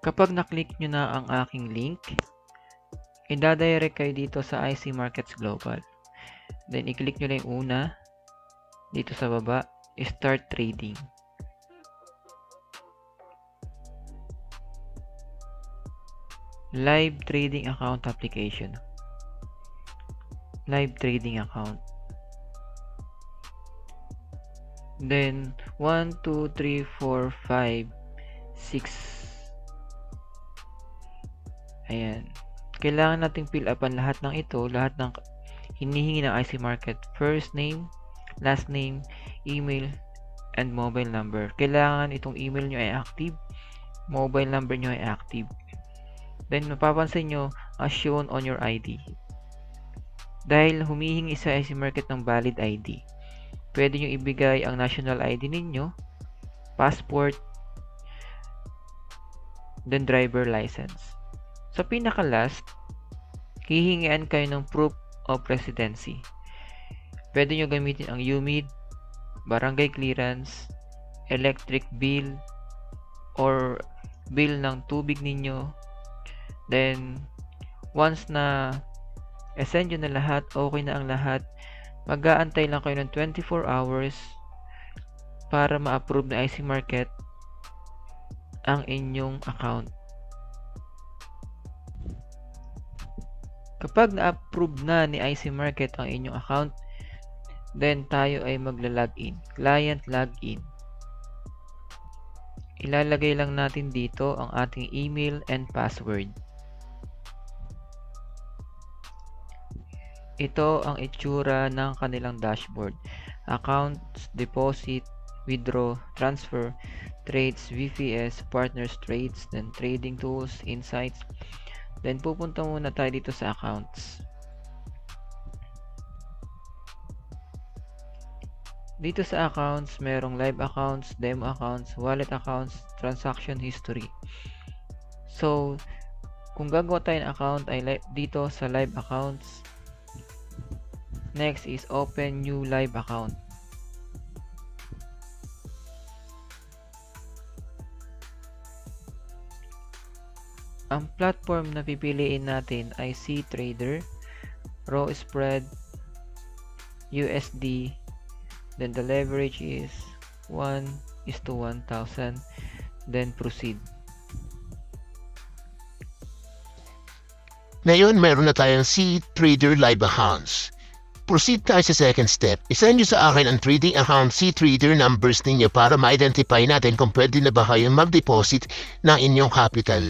Kapag na-click nyo na ang aking link, i-direct kayo dito sa IC Markets Global. Then, i-click nyo lang yung una, dito sa baba, Start Trading. Live Trading Account Application. Live Trading Account. Then, 1, 2, 3, 4, 5, 6. Ayan. Kailangan nating fill upan lahat ng ito, lahat ng hinihingi ng IC Market. First name, last name, email, and mobile number. Kailangan itong email nyo ay active, mobile number nyo ay active. Then, mapapansin nyo as shown on your ID. Dahil humihingi sa IC Market ng valid ID, pwede nyo ibigay ang national ID ninyo, passport, then driver license. Sa pinaka-last, hihingian kayo ng proof of residency. Pwede nyo gamitin ang UMID, barangay clearance, electric bill, or bill ng tubig ninyo. Then, once na send nyo na lahat, okay na ang lahat, mag-aantay lang kayo ng 24 hours para ma-approve na IC Market ang inyong account. Kapag na-approve na ni IC Market ang inyong account, then tayo ay magla-login. Client login. Ilalagay lang natin dito ang ating email and password. Ito ang itsura ng kanilang dashboard. Accounts, deposit, withdraw, transfer, trades, VPS, partners trades, then trading tools, insights. Then pupunta muna tayo dito sa accounts. Dito sa accounts, merong live accounts, demo accounts, wallet accounts, transaction history. So, kung gagawa tayo ng account ay dito sa live accounts. Next is open new live account. Ang platform na pipiliin natin ay CTrader, raw spread, USD, then the leverage is 1:1000, then proceed. Ngayon, meron na tayong CTrader live accounts. Proceed tayo sa second step. Isend nyo sa akin ang trading account CTrader numbers ninyo para ma-identify natin kung pwede na ba kayong mag-deposit ng inyong capital.